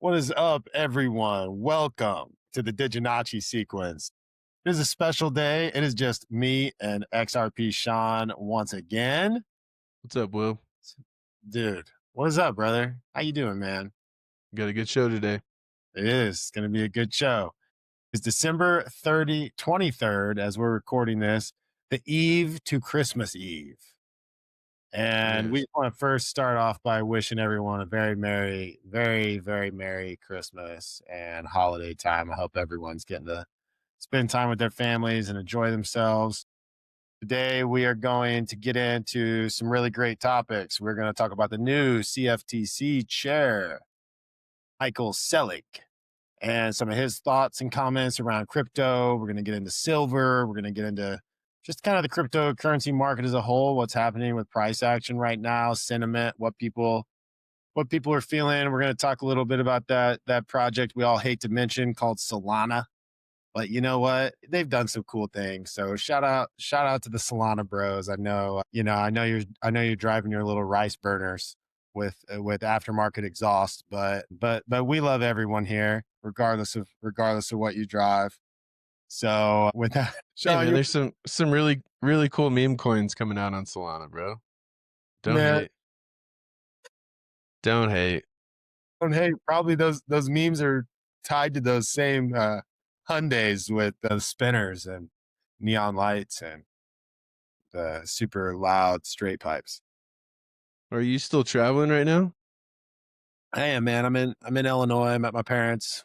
What is up, everyone? Welcome to the DigiNachi Sequence. It is a special day. It is just me and XRP Sean once again. What's up, Will? Dude, what is up, brother? How you doing, man? Got a good show today. It is going to be a good show. It's December 23rd, as we're recording this, the eve to Christmas Eve. And we Yes. want to first start off by wishing everyone a very merry, very, very merry Christmas and holiday time. I hope everyone's getting to spend time with their families and enjoy themselves. Today, we are going to get into some really great topics. We're going to talk about the new CFTC chair, Michael Selick, and some of his thoughts and comments around crypto. We're going to get into silver. We're going to get into just kind of the cryptocurrency market as a whole, what's happening with price action right now, sentiment, what people are feeling. We're going to talk a little bit about that project we all hate to mention called Solana. But you know what? They've done some cool things. So shout out to the Solana bros. I know, I know you're driving your little rice burners with aftermarket exhaust, but we love everyone here, regardless of what you drive. So with that, Hey Sean, man, you there's some really cool meme coins coming out on Solana, bro. Don't man, hate. Don't hate. and hey, probably those memes are tied to those same Hyundais with those spinners and neon lights and the super loud straight pipes. Are you still traveling right now? I am, man. I'm in Illinois. I'm at my parents,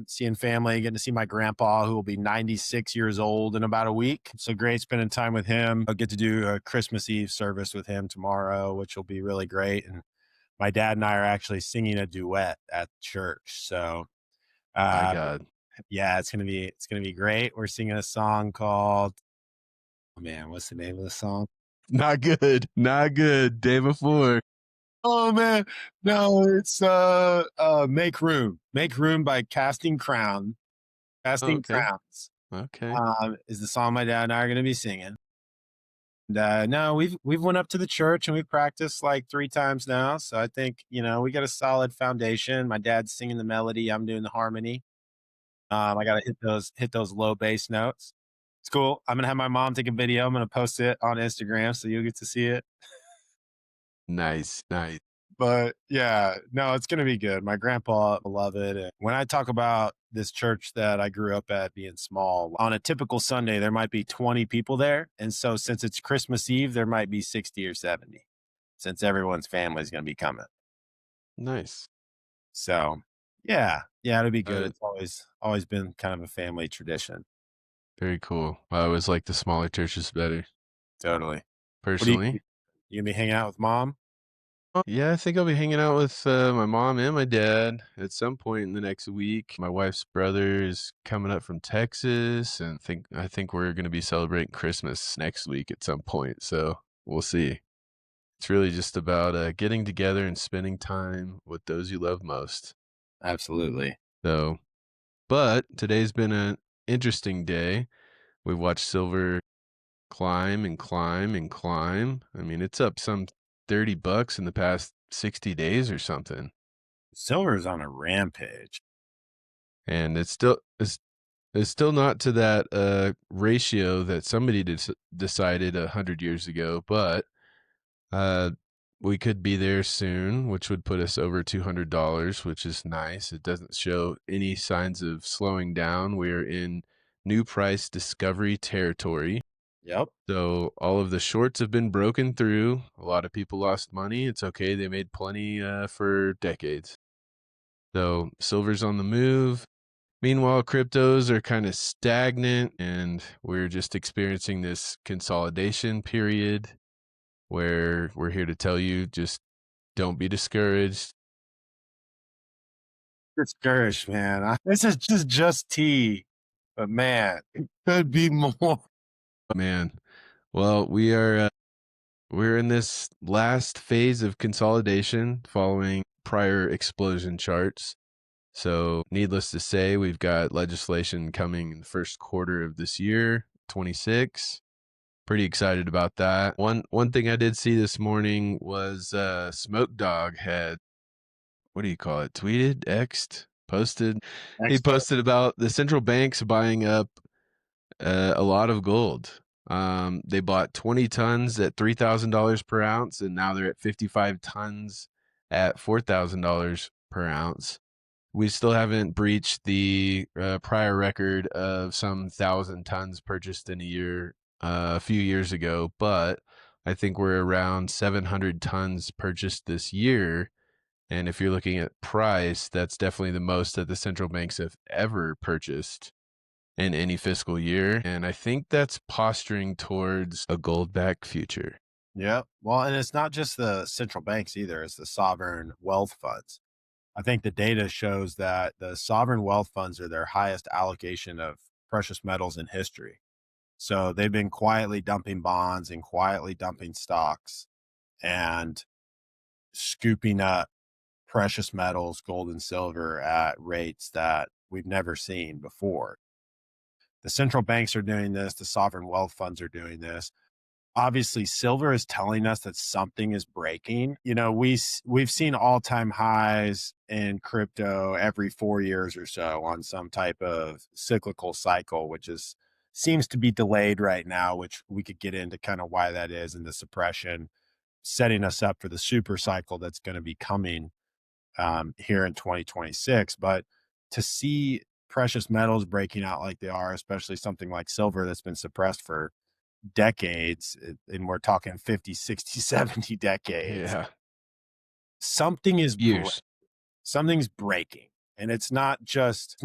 seeing family, getting to see my grandpa, who will be 96 years old in about a week. So great spending time with him. I'll get to do a Christmas Eve service with him tomorrow, which will be really great. And my dad and I are actually singing a duet at church. So My uh, God. yeah, it's gonna be great. We're singing a song called, oh man, what's the name of the song? Not good. Not good. Day before. Oh man, no, it's Make Room. Make Room by Casting Crown. Oh, Casting okay. Crowns Okay. is the song my dad and I are gonna be singing. And no, we've went up to the church and we've practiced like 3 times now. So I think, we got a solid foundation. My dad's singing the melody, I'm doing the harmony. I gotta hit those low bass notes. It's cool. I'm gonna have my mom take a video. I'm gonna post it on Instagram so you'll get to see it. Nice. Nice. But yeah, no, it's gonna be good. My grandpa will love it. And when I talk about this church that I grew up at being small, on a typical Sunday, there might be 20 people there. And so since it's Christmas Eve, there might be 60 or 70, since everyone's family is gonna be coming. Nice. So yeah, it'll be good. Uh, It's always been kind of a family tradition. Very cool. I always like the smaller churches better, Totally. What do personally. you gonna be hanging out with mom? Yeah, I think I'll be hanging out with my mom and my dad at some point in the next week. My wife's brother is coming up from Texas, and I think we're going to be celebrating Christmas next week at some point. So we'll see. It's really just about getting together and spending time with those you love most. Absolutely. So, but today's been an interesting day. We've watched silver climb and climb and climb. I mean, it's up some $30 in the past 60 days or something. Silver's on a rampage. And it's still not to that ratio that somebody decided 100 years ago, but uh, we could be there soon, which would put us over $200, which is nice. It doesn't show any signs of slowing down. We're in new price discovery territory. Yep. So all of the shorts have been broken through. A lot of people lost money. It's okay. They made plenty for decades. So silver's on the move. Meanwhile, cryptos are kind of stagnant, and we're just experiencing this consolidation period where we're here to tell you just don't be discouraged. Discouraged, man. This is just tea, but man, it could be more. Man, well, we're in this last phase of consolidation following prior explosion charts. So needless to say, we've got legislation coming in the first quarter of this year, 26. Pretty excited about that. One thing I did see this morning was Smoke Dog had what do you call it? Tweeted, X'd, posted. He Expert. posted about the central banks buying up a lot of gold. They bought 20 tons at $3,000 per ounce, and now they're at 55 tons at $4,000 per ounce. We still haven't breached the prior record of some 1,000 tons purchased in a year a few years ago, but I think we're around 700 tons purchased this year. And if you're looking at price, that's definitely the most that the central banks have ever purchased in any fiscal year. And I think that's posturing towards a gold backed future. Yeah. Well, and it's not just the central banks either, it's the sovereign wealth funds. I think the data shows that the sovereign wealth funds are their highest allocation of precious metals in history. So they've been quietly dumping bonds and quietly dumping stocks and scooping up precious metals, gold and silver at rates that we've never seen before. The central banks are doing this, the sovereign wealth funds are doing this. Obviously, silver is telling us that something is breaking. You know, we've seen all-time highs in crypto every 4 years or so on some type of cyclical cycle, which is seems to be delayed right now, which we could get into kind of why that is and the suppression setting us up for the super cycle that's going to be coming here in 2026. But to see precious metals breaking out like they are, especially something like silver that's been suppressed for decades, and we're talking 50, 60, 70 decades, Yeah. something is Years. something's breaking. And it's not just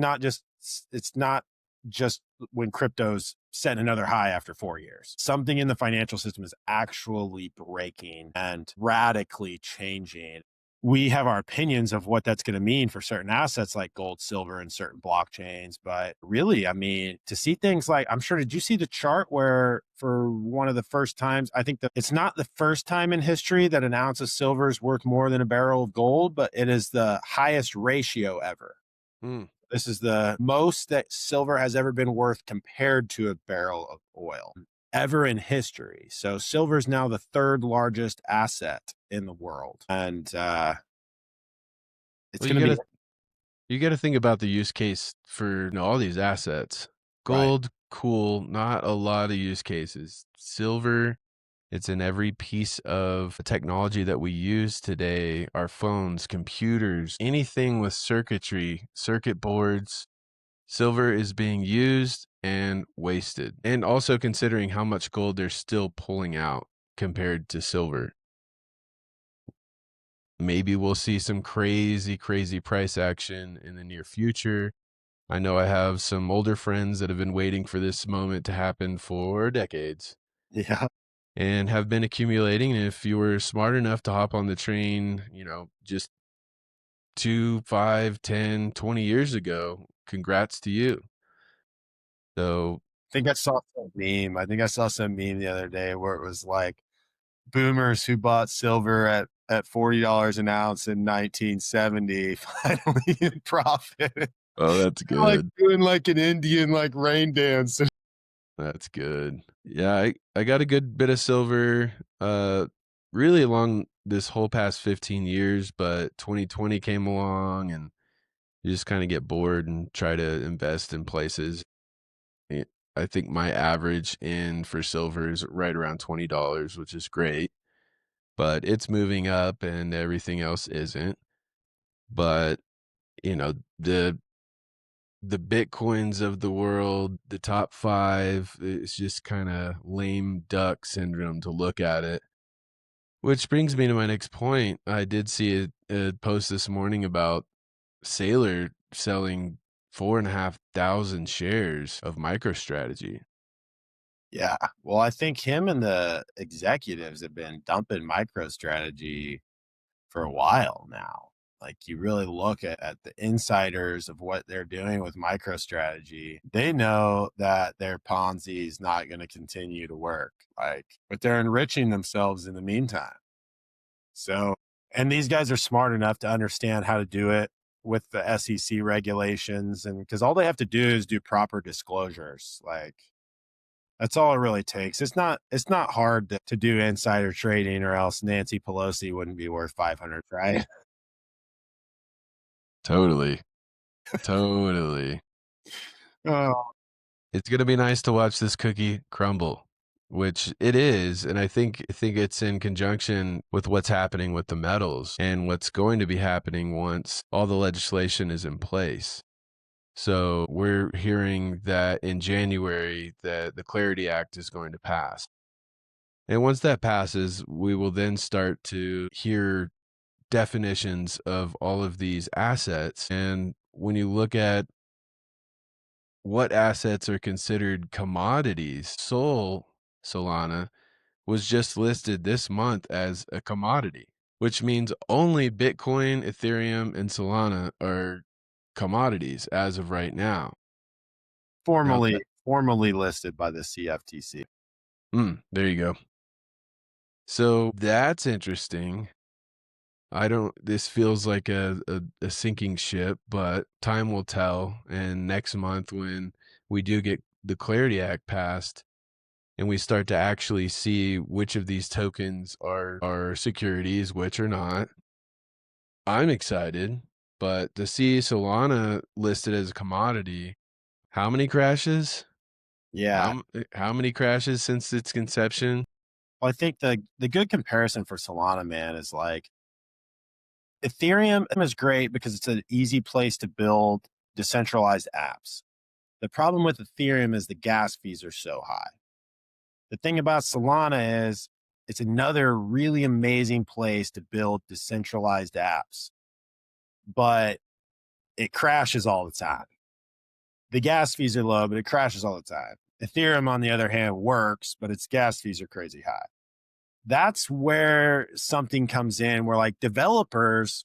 when crypto's setting another high after 4 years. Something in the financial system is actually breaking and radically changing. We have our opinions of what that's going to mean for certain assets like gold, silver, and certain blockchains. But really, I mean, to see things like, I'm sure, did you see the chart where for one of the first times, I think that it's not the first time in history that an ounce of silver is worth more than a barrel of gold, but it is the highest ratio ever. Mm. This is the most that silver has ever been worth compared to a barrel of oil ever in history. So silver is now the third largest asset in the world. And it's Well, going to be you gotta think about the use case for, all these assets. right. Gold, cool, not a lot of use cases. Silver, it's in every piece of technology that we use today, our phones, computers, anything with circuitry, circuit boards. Silver is being used and wasted. And also considering how much gold they're still pulling out compared to silver. Maybe we'll see some crazy, crazy price action in the near future. I know I have some older friends that have been waiting for this moment to happen for decades Yeah. and have been accumulating. And if you were smart enough to hop on the train, just 2, 5, 10, 20 years ago, congrats to you. So, think I saw some meme. I think I saw some meme the other day where it was like boomers who bought silver at $40 an ounce in 1970 finally in profit. oh, that's Like good. doing like an Indian like rain dance. That's good. Yeah, I got a good bit of silver, really along this whole past 15 years, but 2020 came along and you just kind of get bored and try to invest in places. Eh, I think my average in for silver is right around $20, which is great, but it's moving up and everything else isn't. But, you know, the Bitcoins of the world, the top 5, it's just kind of lame duck syndrome to look at it. Which brings me to my next point. I did see a post this morning about Sailor selling 4,500 shares of MicroStrategy. Yeah. Well, I think him and the executives have been dumping MicroStrategy for a while now. Like you really look at the insiders of what they're doing with MicroStrategy, they know that their Ponzi is not going to continue to work. Like, but they're enriching themselves in the meantime. So, and these guys are smart enough to understand how to do it with the SEC regulations. And because all they have to do is do proper disclosures. Like, that's all it really takes. It's not hard to do insider trading or else Nancy Pelosi wouldn't be worth 500, right? Totally. Totally. Oh, It's gonna be nice to watch this cookie crumble, which it is, and I think it's in conjunction with what's happening with the metals and what's going to be happening once all the legislation is in place. So we're hearing that in January that the Clarity Act is going to pass. And once that passes, we will then start to hear definitions of all of these assets. And when you look at what assets are considered commodities, Solana was just listed this month as a commodity, which means only Bitcoin, Ethereum, and Solana are commodities as of right now. Now that formally listed by the CFTC. there you go. So that's interesting. I don't this feels like a sinking ship, but time will tell. And next month when we do get the Clarity Act passed and we start to actually see which of these tokens are securities, which are not, I'm excited. But to see Solana listed as a commodity, how many crashes? Yeah. How many crashes since its conception? Well, I think the good comparison for Solana, man, is like Ethereum is great because it's an easy place to build decentralized apps. The problem with Ethereum is the gas fees are so high. The thing about Solana is it's another really amazing place to build decentralized apps, but it crashes all the time. The gas fees are low, but it crashes all the time. Ethereum, on the other hand, works, but its gas fees are crazy high. That's where something comes in where like developers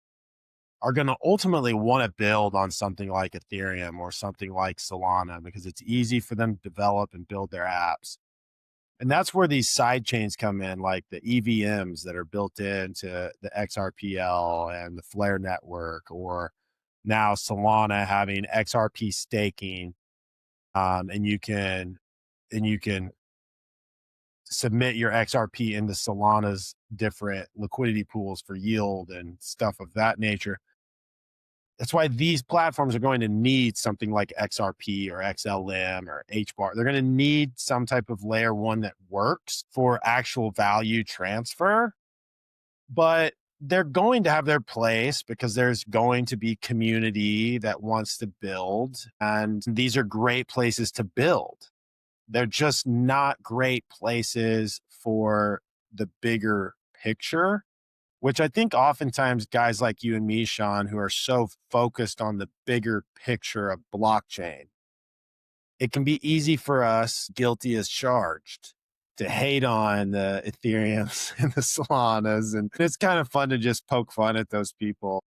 are going to ultimately want to build on something like Ethereum or something like Solana because it's easy for them to develop and build their apps. And that's where these side chains come in, like the EVMs that are built into the XRPL and the Flare network, or now Solana having XRP staking, and you can submit your XRP into Solana's different liquidity pools for yield and stuff of that nature. That's why these platforms are going to need something like XRP or XLM or HBAR. They're going to need some type of layer one that works for actual value transfer, but they're going to have their place because there's going to be community that wants to build. And these are great places to build. They're just not great places for the bigger picture, which I think oftentimes guys like you and me, Sean, who are so focused on the bigger picture of blockchain, it can be easy for us, guilty as charged, to hate on the Ethereums and the Solanas. And it's kind of fun to just poke fun at those people.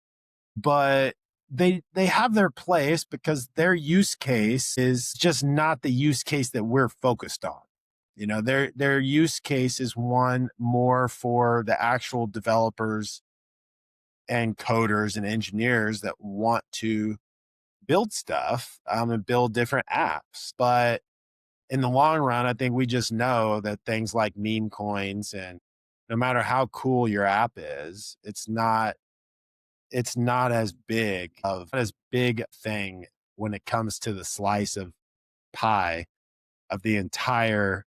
But they have their place because their use case is just not the use case that we're focused on. You know, their use case is one more for the actual developers and coders and engineers that want to build stuff and build different apps. But in the long run, I think we just know that things like meme coins, and no matter how cool your app is, it's not as big thing when it comes to the slice of pie of the entire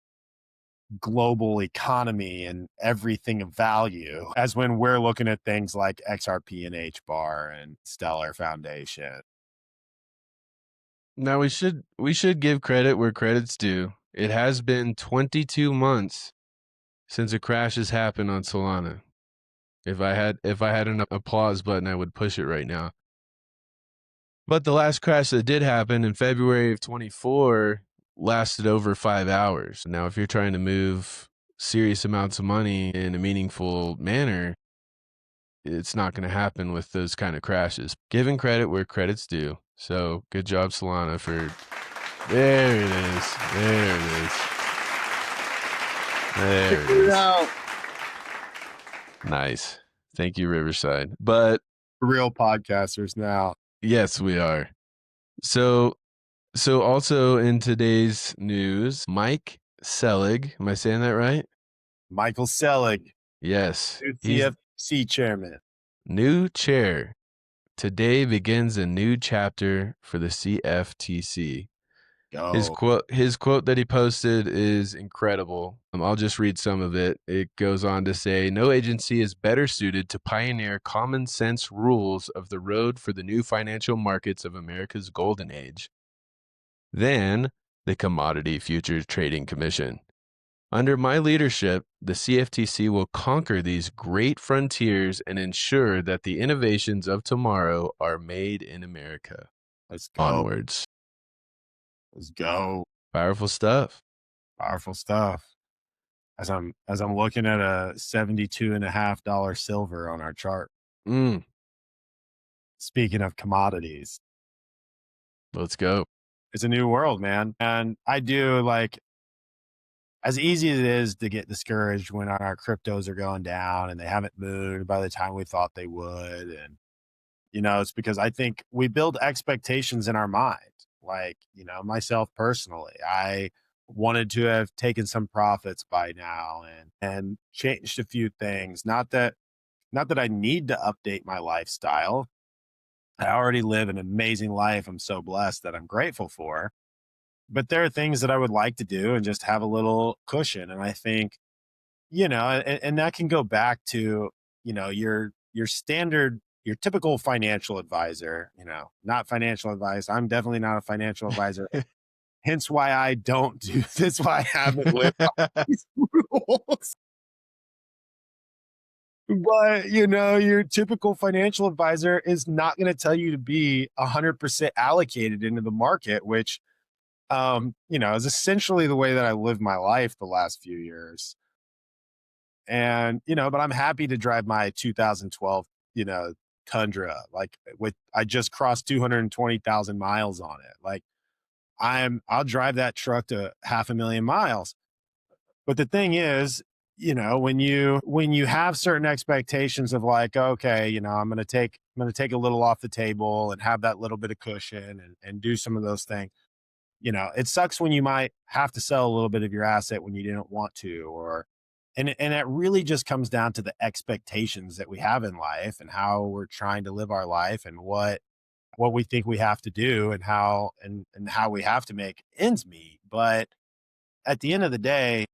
global economy and everything of value as when we're looking at things like XRP and HBAR and Stellar Foundation. Now we should give credit where credit's due. It has been 22 months since a crash has happened on Solana. If I had an applause button, I would push it right now. But the last crash that did happen in February of 24 lasted over 5 hours. Now, if you're trying to move serious amounts of money in a meaningful manner, it's not going to happen with those kind of crashes. Giving credit where credit's due. So, good job Solana for there it is. There it is. There it is. Out. Nice. Thank you, Riverside. But Real podcasters now. yes, we are. So also in today's news, Mike Selig, am I saying that right? Michael Selig, Yes. new He's CFTC chairman. new chair. Today begins a new chapter for the CFTC. His Go. quote that he posted is incredible. I'll just read some of it. It goes on to say, "No agency is better suited to pioneer common sense rules of the road for the new financial markets of America's golden age than the Commodity Futures Trading Commission. Under my leadership, the CFTC will conquer these great frontiers and ensure that the innovations of tomorrow are made in America." Let's go. Onwards. Let's go. Powerful stuff. Powerful stuff. As I'm looking at a $72.50 silver on our chart. Mm, Speaking of commodities, let's go. it's a new world, man. And I do like, as easy as it is to get discouraged when our cryptos are going down and they haven't moved by the time we thought they would. And, it's because I think we build expectations in our mind. Like, myself personally, I wanted to have taken some profits by now and changed a few things. Not that I need to update my lifestyle. I already live an amazing life. I'm so blessed that I'm grateful for. But there are things that I would like to do and just have a little cushion. And I think, and that can go back to, your standard, your typical financial advisor, not financial advice. I'm definitely not a financial advisor. Hence why I don't do this, why I haven't lived by these rules. But your typical financial advisor is not going to tell you to be 100% allocated into the market, which is essentially the way that I lived my life the last few years. And, but I'm happy to drive my 2012, Tundra. Like I just crossed 220,000 miles on it. Like I'll drive that truck to 500,000 miles. But the thing is, when you have certain expectations of like, okay, I'm gonna take a little off the table and have that little bit of cushion and do some of those things. It sucks when you might have to sell a little bit of your asset when you didn't want to, and it really just comes down to the expectations that we have in life and how we're trying to live our life and what we think we have to do and how we have to make ends meet. But at the end of the day,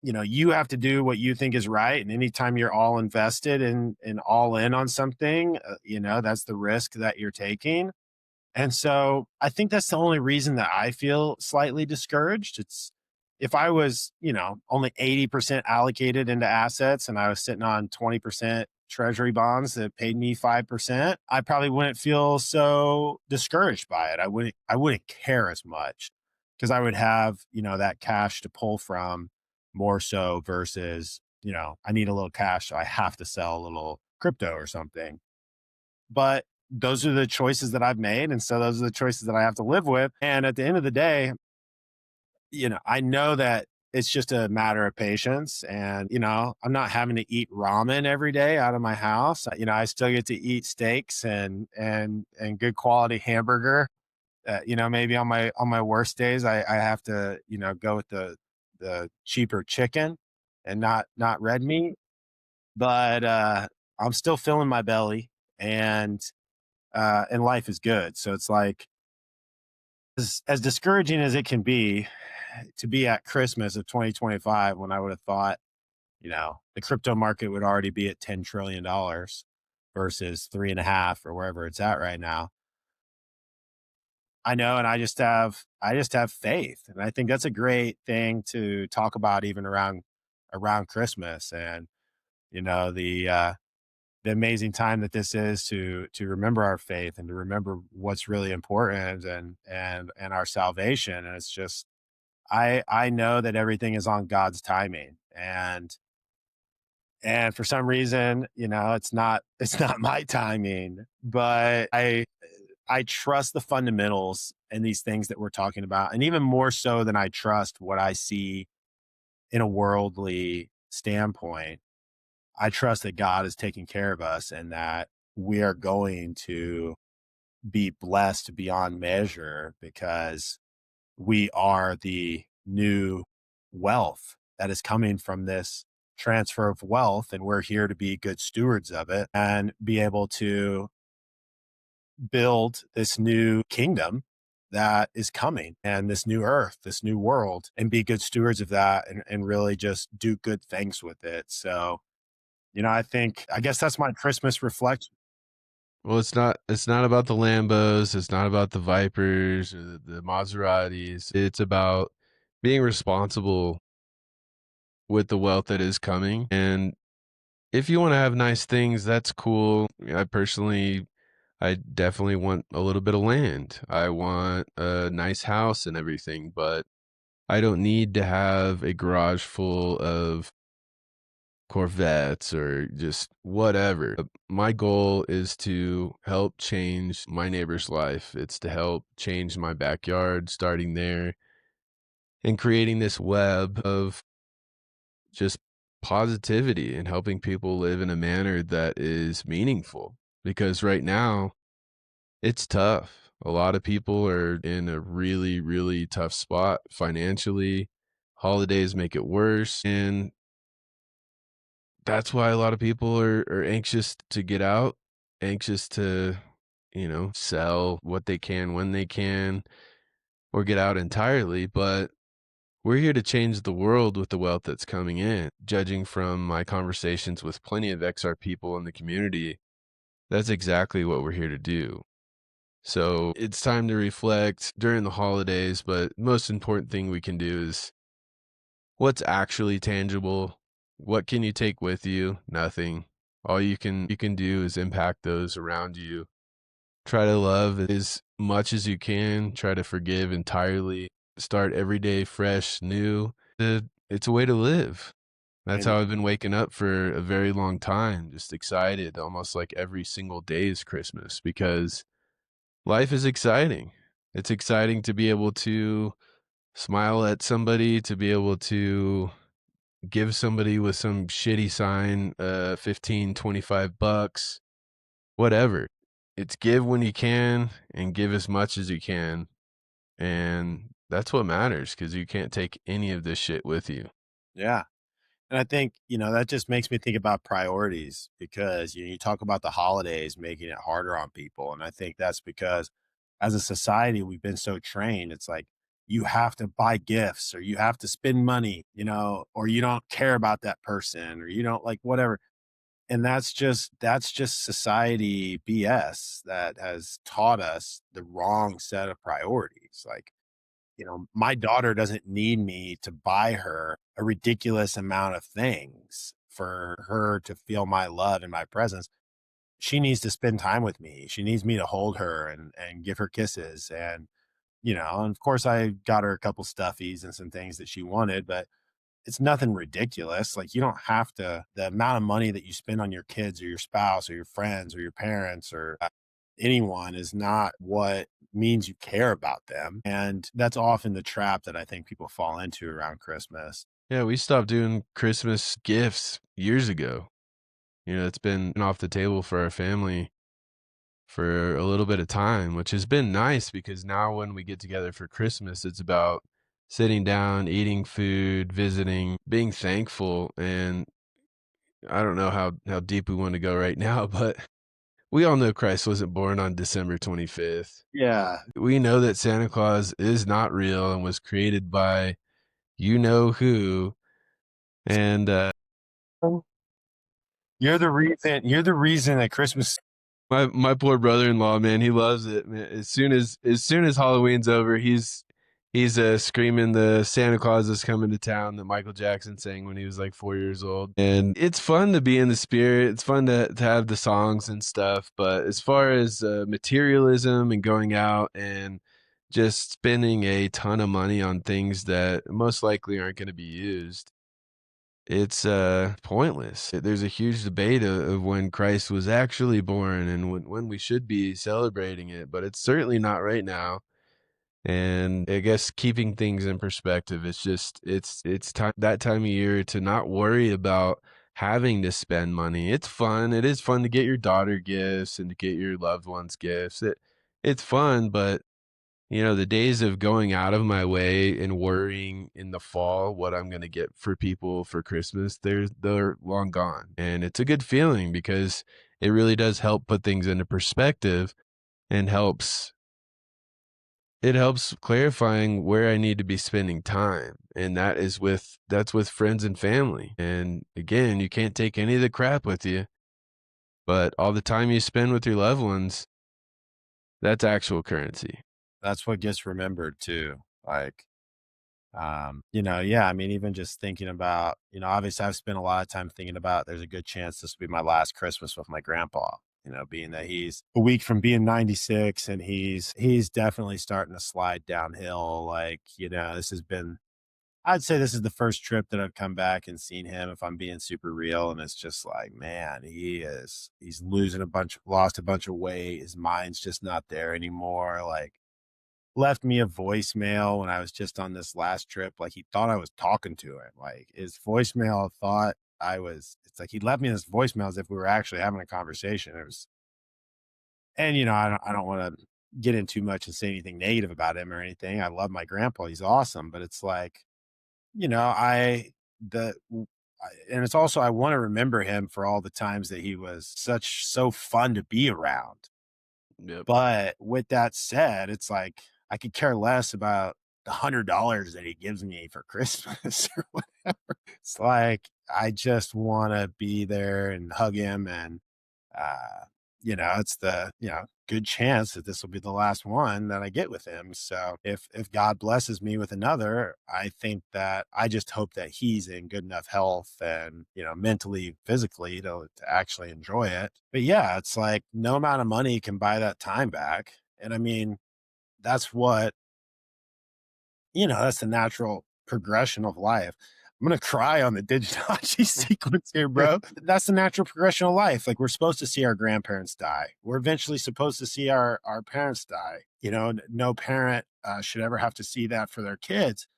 you have to do what you think is right. And anytime you're all invested and all in on something, that's the risk that you're taking. And so I think that's the only reason that I feel slightly discouraged. It's if I was, only 80% allocated into assets and I was sitting on 20% treasury bonds that paid me 5%, I probably wouldn't feel so discouraged by it. I wouldn't care as much because I would have, that cash to pull from more so versus, I need a little cash, so I have to sell a little crypto or something. But those are the choices that I've made. And so those are the choices that I have to live with. And at the end of the day, I know that it's just a matter of patience. And, I'm not having to eat ramen every day out of my house. I still get to eat steaks and good quality hamburger. Maybe on my worst days, I have to, go with the cheaper chicken and not red meat. But I'm still filling my belly and life is good. So it's like as discouraging as it can be to be at Christmas of 2025 when I would have thought, the crypto market would already be at $10 trillion versus 3.5 or wherever it's at right now. I know, and I just have faith, and I think that's a great thing to talk about even around Christmas, and the amazing time that this is to remember our faith and to remember what's really important and our salvation. And it's just I know that everything is on God's timing. And for some reason, it's not my timing, but I trust the fundamentals and these things that we're talking about. And even more so than I trust what I see in a worldly standpoint, I trust that God is taking care of us and that we are going to be blessed beyond measure because we are the new wealth that is coming from this transfer of wealth. And we're here to be good stewards of it and be able to build this new kingdom that is coming, and this new earth, this new world, and be good stewards of that, and really just do good things with it. So, I guess that's my Christmas reflection. Well, it's not about the Lambos, it's not about the Vipers or the Maseratis. It's about being responsible with the wealth that is coming. And if you wanna have nice things, that's cool. I definitely want a little bit of land. I want a nice house and everything, but I don't need to have a garage full of Corvettes or just whatever. My goal is to help change my neighbor's life. It's to help change my backyard, starting there and creating this web of just positivity and helping people live in a manner that is meaningful. Because right now, it's tough. A lot of people are in a really, really tough spot financially. Holidays make it worse. And that's why a lot of people are anxious to get out, anxious to, sell what they can when they can, or get out entirely. But we're here to change the world with the wealth that's coming in. Judging from my conversations with plenty of XR people in the community, that's exactly what we're here to do. So it's time to reflect during the holidays, but most important thing we can do is what's actually tangible. What can you take with you? Nothing. All you can do is impact those around you. Try to love as much as you can. Try to forgive entirely. Start every day fresh, new. It's a way to live. That's And how I've been waking up for a very long time, just excited, almost like every single day is Christmas because life is exciting. It's exciting to be able to smile at somebody, to be able to give somebody with some shitty sign 15, 25 bucks, whatever. It's give when you can and give as much as you can. And that's what matters because you can't take any of this shit with you. yeah. And I think, that just makes me think about priorities, because you talk about the holidays making it harder on people. And I think that's because as a society, we've been so trained. It's like you have to buy gifts, or you have to spend money, or you don't care about that person, or you don't like whatever. And that's just society BS that has taught us the wrong set of priorities. Like, my daughter doesn't need me to buy her a ridiculous amount of things for her to feel my love and my presence. She needs to spend time with me. She needs me to hold her and give her kisses. And of course I got her a couple stuffies and some things that she wanted, but it's nothing ridiculous. Like, you don't have to, the amount of money that you spend on your kids or your spouse or your friends or your parents or anyone is not what means you care about them. And that's often the trap that I think people fall into around Christmas. Yeah, we stopped doing Christmas gifts years ago. It's been off the table for our family for a little bit of time, which has been nice because now when we get together for Christmas, it's about sitting down, eating food, visiting, being thankful. And I don't know how deep we want to go right now, but we all know Christ wasn't born on December 25th. Yeah. We know that Santa Claus is not real and was created by you know who. And You're the reason that Christmas. my poor brother-in-law, man, he loves it, man. As soon as Halloween's over, he's screaming the Santa Claus is coming to town that Michael Jackson sang when he was like 4 years old. And it's fun to be in the spirit. It's fun to have the songs and stuff. But as far as materialism and going out and just spending a ton of money on things that most likely aren't going to be used, it's pointless. There's a huge debate of when Christ was actually born and when we should be celebrating it, but it's certainly not right now. And I guess keeping things in perspective, it's time that time of year to not worry about having to spend money. It's fun. It is fun to get your daughter gifts and to get your loved ones gifts. It's fun, but the days of going out of my way and worrying in the fall what I'm going to get for people for Christmas, they're long gone. And it's a good feeling because it really does help put things into perspective. and helps clarifying where I need to be spending time, and that's with friends and family, and again, you can't take any of the crap with you, but all the time you spend with your loved ones, that's actual currency. That's what gets remembered too. Like, yeah, I mean, even just thinking about, obviously I've spent a lot of time thinking about there's a good chance this will be my last Christmas with my grandpa, being that he's a week from being 96 and he's definitely starting to slide downhill. Like, I'd say this is the first trip that I've come back and seen him, if I'm being super real. And it's just like, man, he's lost a bunch of weight. His mind's just not there anymore. Like, left me a voicemail when I was just on this last trip. Like, he thought I was talking to him. Like, his voicemail thought it's like he left me this voicemail as if we were actually having a conversation. And I don't want to get in too much and say anything negative about him or anything. I love my grandpa. He's awesome. But it's like, you know, I, the, and it's also, I want to remember him for all the times that he was so fun to be around. Yep. But with that said, it's like I could care less about the $100 that he gives me for Christmas or whatever. It's like I just want to be there and hug him, and it's the good chance that this will be the last one that I get with him. So if God blesses me with another, I think that I just hope that he's in good enough health and mentally, physically to actually enjoy it. But yeah, it's like no amount of money can buy that time back. And I mean, that's what that's the natural progression of life. I'm gonna cry on the DigiNachi sequence here, bro. That's the natural progression of life. Like, we're supposed to see our grandparents die. We're eventually supposed to see our parents die. No parent should ever have to see that for their kids.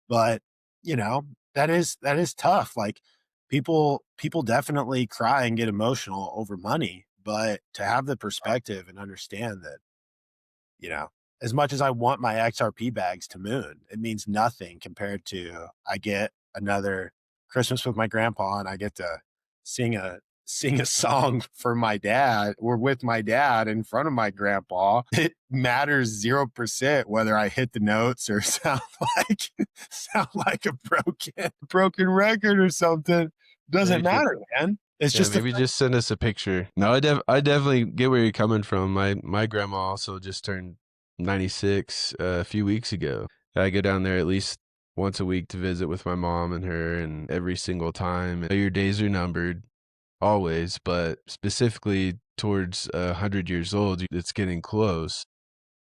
But you know, that is tough. Like, people definitely cry and get emotional over money, but to have the perspective and understand that you know, as much as I want my XRP bags to moon, it means nothing compared to I get another Christmas with my grandpa and I get to sing a song for my dad or with my dad in front of my grandpa. It matters 0% whether I hit the notes or like sound like a broken record or something. Yeah, Doesn't you should matter, man. It's yeah, just the maybe just send us a picture. No, I definitely get where you're coming from. My grandma also just turned 96 a few weeks ago. I go down there at least once a week to visit with my mom and her, and every single time, your days are numbered always, but specifically towards 100 years old, it's getting close.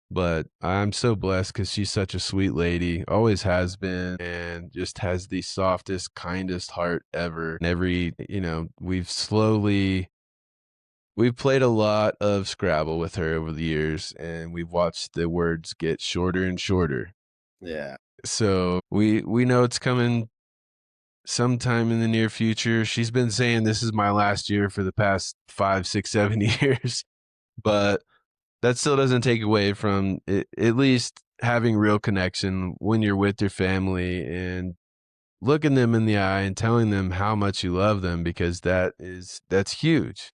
But I'm so blessed because she's such a sweet lady, always has been, and just has the softest, kindest heart ever. And we've played a lot of Scrabble with her over the years, and we've watched the words get shorter and shorter. yeah. So we know it's coming sometime in the near future. She's been saying this is my last year for the past 5, 6, 7 years, but that still doesn't take away from it, at least having real connection when you're with your family and looking them in the eye and telling them how much you love them, because that's huge.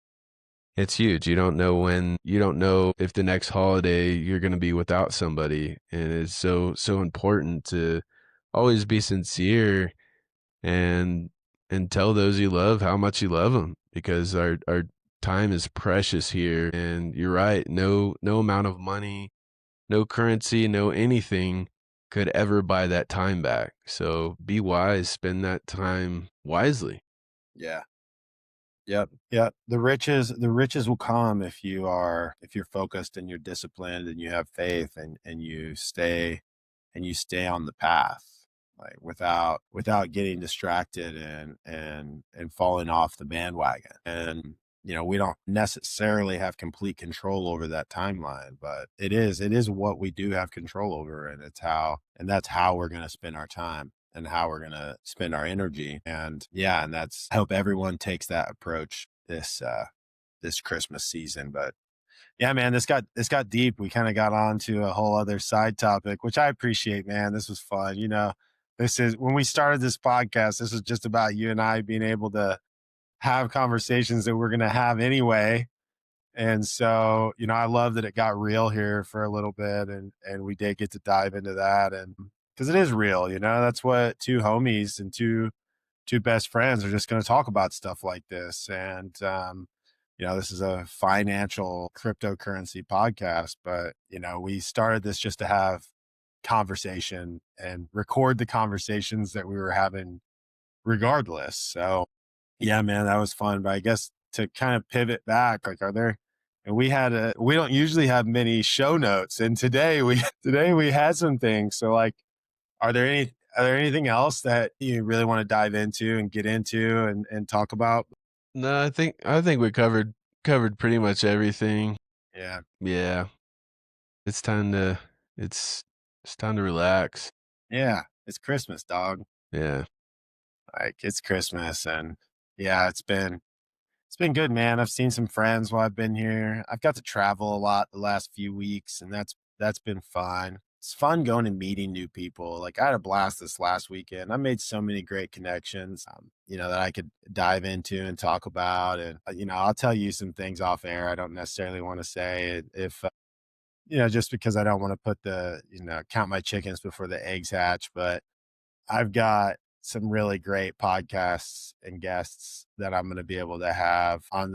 It's huge. You don't know if the next holiday you're going to be without somebody, and it's so important to always be sincere and tell those you love how much you love them, because our time is precious here. And you're right, no amount of money, no currency, no anything could ever buy that time back. So be wise, spend that time wisely. Yeah. Yep. Yep. The riches will come if you're focused and you're disciplined and you have faith and you stay on the path, like without getting distracted and falling off the bandwagon. And we don't necessarily have complete control over that timeline, but it is what we do have control over, and that's how we're going to spend our time and how we're going to spend our energy. And yeah, and I hope everyone takes that approach this Christmas season. But yeah, man, this got deep. We kind of got on to a whole other side topic, which I appreciate, man. This was fun. This is when we started this podcast, this was just about you and I being able to have conversations that we're going to have anyway. And so, I love that it got real here for a little bit, and we did get to dive into that, and because it is real, that's what two homies and two best friends are just going to talk about stuff like this. And this is a financial cryptocurrency podcast, but we started this just to have conversation and record the conversations that we were having regardless. So yeah, man, that was fun. But I guess to kind of pivot back, like, are there, and we don't usually have many show notes, and today we had some things. So like, are there anything else that you really want to dive into and get into and talk about? No, I think we covered pretty much everything. Yeah. Yeah. It's time to it's it's time to relax. Yeah. It's Christmas, dog. Yeah. Like, it's Christmas, and yeah, it's been good, man. I've seen some friends while I've been here. I've got to travel a lot the last few weeks, and that's been fun. It's fun going and meeting new people. Like, I had a blast this last weekend. I made so many great connections, that I could dive into and talk about. And I'll tell you some things off air. I don't necessarily want to say it if just because I don't want to put the count my chickens before the eggs hatch. But I've got some really great podcasts and guests that I'm going to be able to have on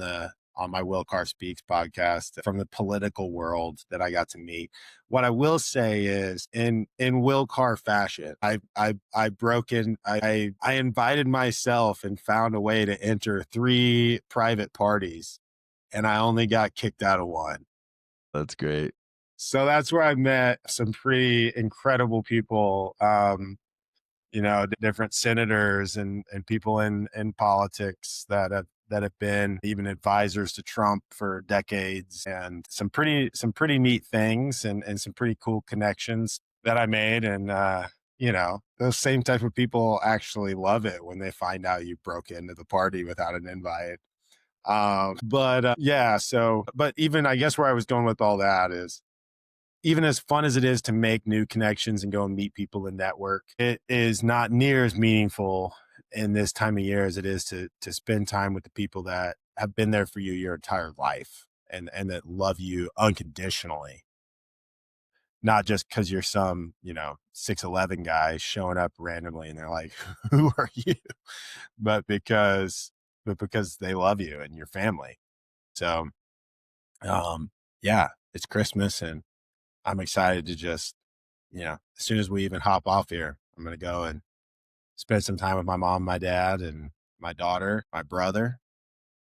my Will Carr Speaks podcast from the political world that I got to meet. What I will say is, in Will Carr fashion, I broke in. I invited myself and found a way to enter 3 private parties, and I only got kicked out of one. That's great. So that's where I met some pretty incredible people. Different senators and people in politics that have been even advisors to Trump for decades, and some pretty neat things, and some pretty cool connections that I made. And those same type of people actually love it when they find out you broke into the party without an invite. But yeah, so but even I guess where I was going with all that is, even as fun as it is to make new connections and go and meet people and network, it is not near as meaningful in this time of year as it is to spend time with the people that have been there for you your entire life, and that love you unconditionally, not just because you're some 6'11" guy showing up randomly and they're like, "Who are you?" but because but because they love you and your family. So yeah, it's Christmas, and I'm excited to just, as soon as we even hop off here, I'm going to go and spend some time with my mom, my dad, and my daughter, my brother,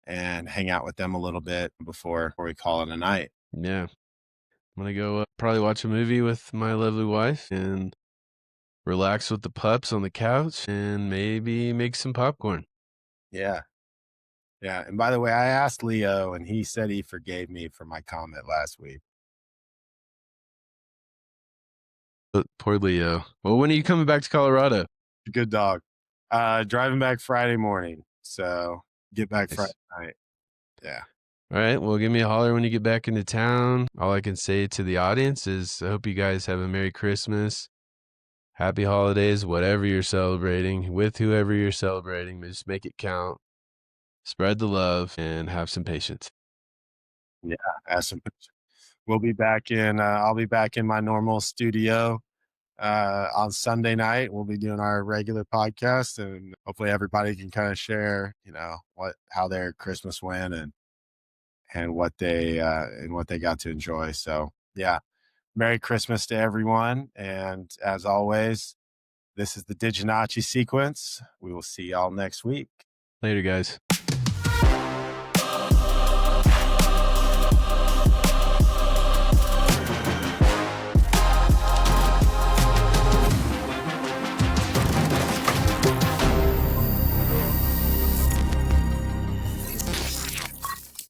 and hang out with them a little bit before we call it a night. Yeah. I'm gonna go probably watch a movie with my lovely wife and relax with the pups on the couch and maybe make some popcorn. Yeah. Yeah. And by the way, I asked Leo, and he said he forgave me for my comment last week. But poor Leo. Well, when are you coming back to Colorado? Good dog. Driving back Friday morning. So get back Friday Nice. night. Yeah. All right. Well, give me a holler when you get back into town. All I can say to the audience is I hope you guys have a Merry Christmas, Happy Holidays, whatever you're celebrating, with whoever you're celebrating. But just make it count. Spread the love and have some patience. Yeah. Ask some. I'll be back in my normal studio on Sunday night. We'll be doing our regular podcast, and hopefully everybody can kind of share, how their Christmas went, and what they got to enjoy. So yeah, Merry Christmas to everyone. And as always, this is the DigiNachi Sequence. We will see y'all next week. Later, guys.